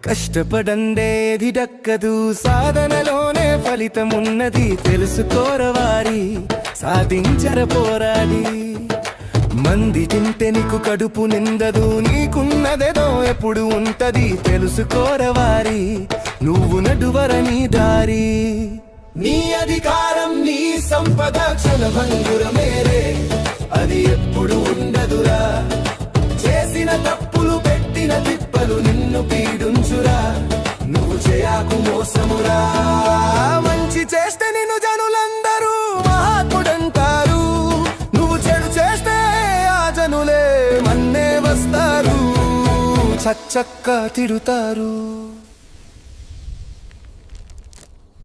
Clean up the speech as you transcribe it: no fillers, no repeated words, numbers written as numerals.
కష్టపడందేది దక్కదు, సాధనలోనే ఫలితమున్నది. తెలుసుకోరవారి సాధించర పోరాడి. మంది తింటే నీకు కడుపు నిందదు, నీకున్నదేదో ఎప్పుడు ఉంటది. తెలుసుకోరవారి నువ్వు నడువరని దారి. నీ అధికారం నీ సంపద క్షణభంగురమేరే, అది ఎప్పుడు ఉండదురా. చేసిన తప్పులు పెట్టిన తిప్పలు నిన్ను పీడించురా. నువ్వు చేయకు మోసమురా. మంచి చేస్తే నిన్ను జనులందరూ మహాత్ముడంటారు. నువ్వు చెడు చేస్తే ఆ జనులే మన్నే వస్తారు, చచ్చక్క తిడుతారు.